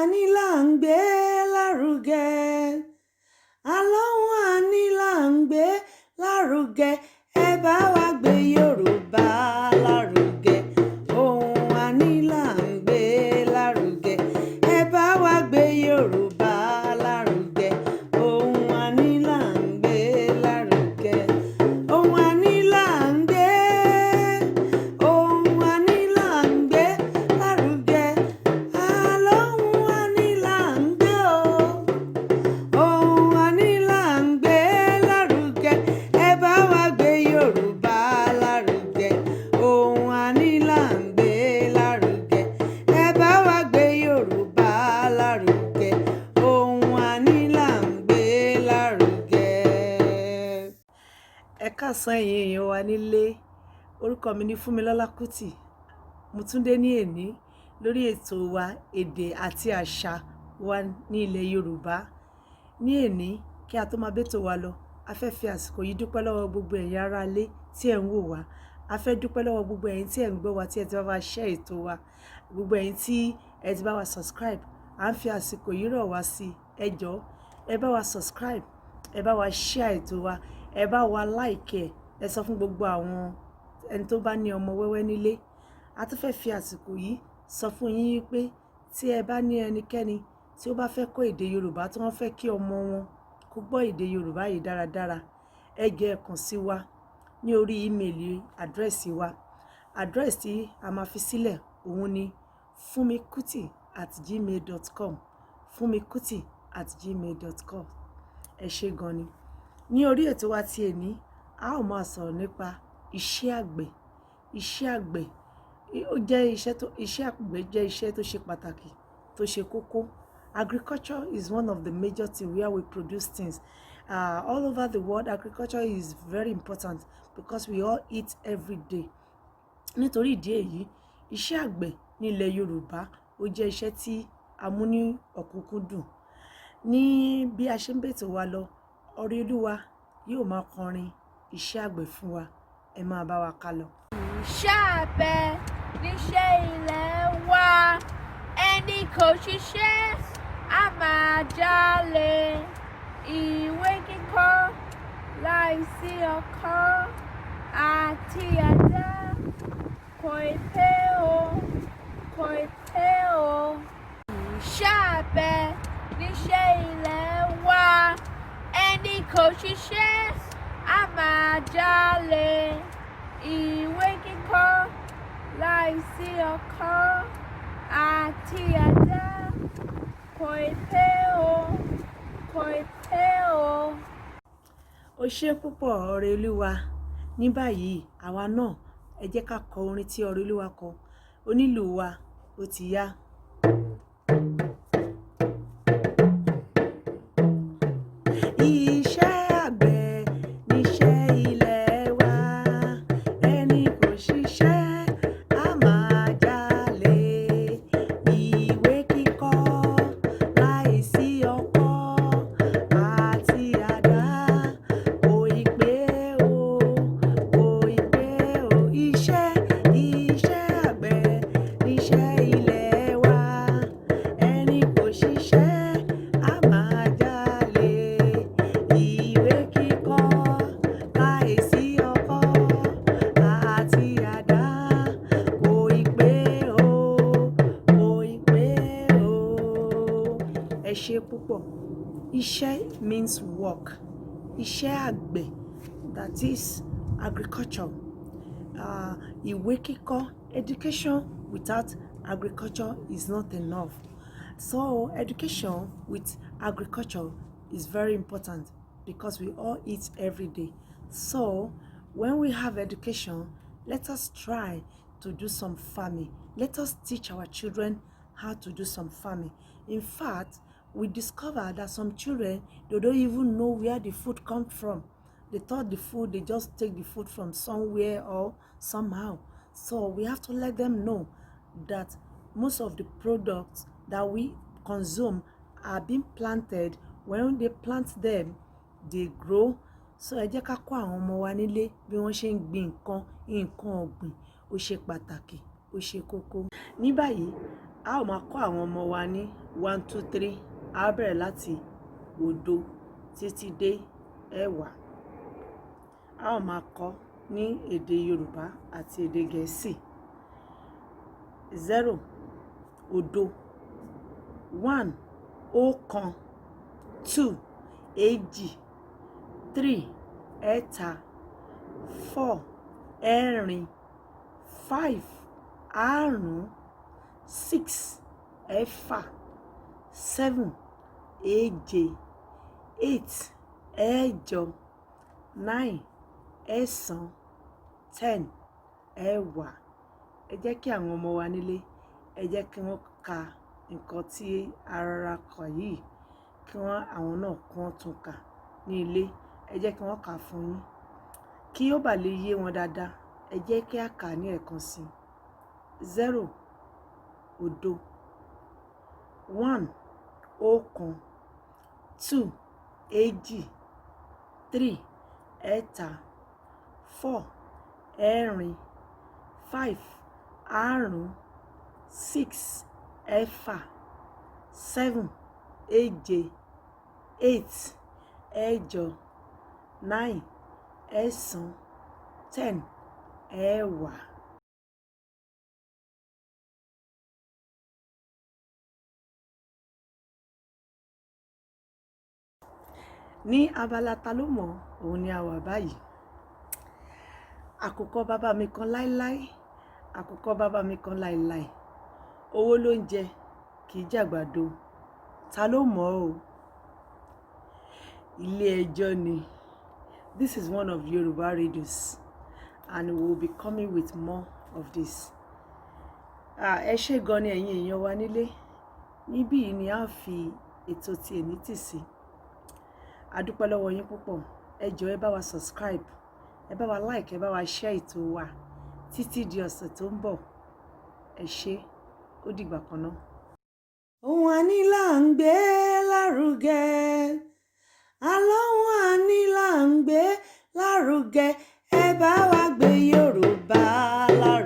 àní là ń gbé lárugẹ. Àlọ́hun àní là ń gbé lárugẹ. Ẹ bá wa gbé Yorùbá lárugẹ. Ohun àní là ń gbé lárugẹ. Ẹ bá wa gbé Yorùbá lárugẹ. Ohun àní là ń gbé lárugẹ. Ohun àní là ń gbé. Ohun àní là ń gbé lárugẹ. Àlọ́hun àní là ń gbé o. Ohun àní là ń gbé lárugẹ. Ẹ bá wa gbé Yorùbá lárugẹ. Ohun àní là ń gbé lárugẹ. Ẹ bá wa gbé Yorùbá lárugẹ. Ohun àní là ń gbé lárugẹ. Ẹ káàsán ẹ̀yin èèyàn wa nílé. Orúkọ mi ni Funmi Kuti. Mo tún dé ní èní lórí ètò wa èdè àti àṣà wa ní ilẹ̀ Yorùbá. Ní èní kí a tó máa bẹ́tò wa lọ, a fẹ́ fi àsìkò yìí dúpẹ́ lọ́wọ́ gbogbo ẹ̀yin ará ilé tí ẹ̀ ń wò wá. A fẹ́ dúpẹ́ lọ́wọ́ gbogbo ẹ̀yin tí ẹ̀ ń gbọ́ wa, tí ẹ ti bá wa share ètò wa. Gbogbo ẹ̀yin tí ẹ ti bá wa subscribe. À ń fi àsìkò yìí rọ̀ wá sí ẹ jọ̀ọ́, ẹ bá wa subscribe, ẹ bá wa share ètò wa, ẹ bá wa like ẹ sọ fún gbogbo àwọn ẹni tó bá ní ọmọ wẹ́wẹ́ nílé. A tún fẹ́ fi àsìkò yìí sọ fún yín pé tí ẹ bá ní ẹnikẹ́ni tí ó bá fẹ́ kọ́ èdè Yorùbá, tí wọ́n fẹ́ kí ọmọ wọn kó gbọ́ èdè Yorùbá yìí dáradára, ẹ jẹ́ ẹ kàn sí wa ní orí ímeèlì àdírẹ́sì wa. Àdírẹ́sì tí a máa fi sílẹ̀ òun ni funmikuti@gmail.com. funmikuti@gmail.com. Ẹ ṣé gan ni. Ní orí ètò wa ti èní, a ó máa sọ̀rọ̀ nípa iṣẹ́ àgbẹ̀. Iṣẹ́ àgbẹ̀ iṣẹ́ àgbẹ̀ jẹ́ iṣẹ́ tó ṣe pàtàkì, tó ṣe kókó. Agriculture is one of the major things where we produce things. All over the world, agriculture is very important because we all eat every day. Nítorí ìdí èyí, iṣẹ́ àgbẹ̀ ní ilẹ̀ Yorùbá ó jẹ́ iṣẹ́ tí a mú ní ọ̀kúnkúndùn. Ní bí a ṣe ń bètò wa lọ, Olúwa yóò máa kọrin iṣẹ́ àgbẹ̀ fún wa. Ẹ máa bá wa ká lọ. Iṣẹ́ àgbẹ̀ níṣẹ́ ilẹ̀ wa, ẹni kò ṣiṣẹ́ á máa jalè. Ìwé kíkọ́ láìsí ọkọ́ àti àdá kò pé o, kò pé o. Iṣẹ́ àgbẹ̀ níṣẹ́ ilẹ̀ wa, ẹni kò ṣiṣẹ́ á máa jalè. Ìwé kíkọ́ láìsí ọkọ́ àti àdá kò pé o, kò pé o. Ó ṣé púpọ̀ Olúwa. Ní báyìí àwa náà ẹ jẹ́ ká kọ orin tí Olúwa kọ. Onílù wa ó ti yá. Iṣẹ́ àgbẹ̀ níṣẹ́ ilẹ̀ wa, ẹni kò ṣiṣẹ́ á máa jalè. Ìwé kíkọ́ láìsí ọkọ́ àti àdá kò pé o, kò pé o. Iṣẹ́ àgbẹ̀ níṣẹ́ ilẹ̀ wa, ẹni kò ṣiṣẹ́ á máa jalè. Ìwé kíkọ́ láìsí ọkọ́ àti àdá kò pé o, kò pé o. Ẹ ṣé púpọ̀. Iṣẹ́ means work. Iṣẹ́ àgbẹ̀, that is agriculture. Ìwé kíkọ́, education without agriculture is not enough. So education with agriculture is very important because we all eat every day. So when we have education, let us try to do some farming. Let us teach our children how to do some farming. In fact, we discovered that some children, they don't even know where the food comes from. They thought they just take the food from somewhere or somehow. So we have to let them know that most of the products that we consume are being planted. When they plant them, they grow. So ẹ jẹ́ ká kọ́ àwọn ọmọ wa nílé bí wọ́n ṣe ń gbin nǹkan ọ̀gbìn. Ó ṣe pàtàkì, ó ṣe kókó. Ní báyìí a ó máa kọ́ àwọn ọmọ wa ní 1 2 3 a bẹ̀rẹ̀ láti òdo títí dé ẹ̀wá. A ó máa kọ́ ní èdè Yorùbá àti èdè Gẹ̀ẹ́sì. 0 òdo, 1 ọ̀kan, 2 èjì, 3 ẹ̀ta, 4 ẹ̀rin, 5 àrún, 6 ẹ̀fà, 7 èje, 8 ẹ̀jọ, 9 ẹ̀sán, 10 ẹ̀wá. Ẹ jẹ́ kí àwọn ọmọ wa nílé, ẹ jẹ́ kí wọ́n ka nǹkan tí a rọra kọ yìí, kí àwọn náà kí wọ́n tún kà ní ilé. Ẹ jẹ́ kí wọ́n kà fún yín kí ó bà lè yé wọn dáadáa. Ẹ jẹ́ kí a kà ní ẹ̀kan sí. 0 òdo, 1 ọ̀kan, 2 èjì, 3 ẹ̀ta, 4 ẹ̀rin, 5 àrún, 6 ẹ̀fà, 7 èje, 8 ẹ̀jọ, 9 ẹ̀sán, 10 ẹ̀wá. Ní abala ta ló mọ̀ òun ni a wà báyìí. Àkùkọ bàbá mi kan láíláí, àkùkọ bàbá mi kan láíláí. Owó ló ń jẹ kì í jàgbàdo. Ta ló mọ̀ o? Ilé ẹjọ́ ni. This is one of Yoruba radios and we will be coming with more of this. Ẹ ṣé gan ni ẹ̀yin èèyàn wa nílé. Níbí yìí ni a fi ètò ti èní tì sí. A dúpẹ́ lọ́wọ́ yín púpọ̀. Ẹ jọ̀ọ́ ẹ bá wa subscribe, ẹ bá wa like, ẹ bá wa share ètò wa títí di ọ̀sẹ̀ tó ń bọ̀. Ẹ ṣé, ó dìgbà kan náà. Ohun àní là ń gbé lárugẹ, àlọ́hun àní là ń gbé lárugẹ, ẹ bá wa gbé Yorùbá lárugẹ.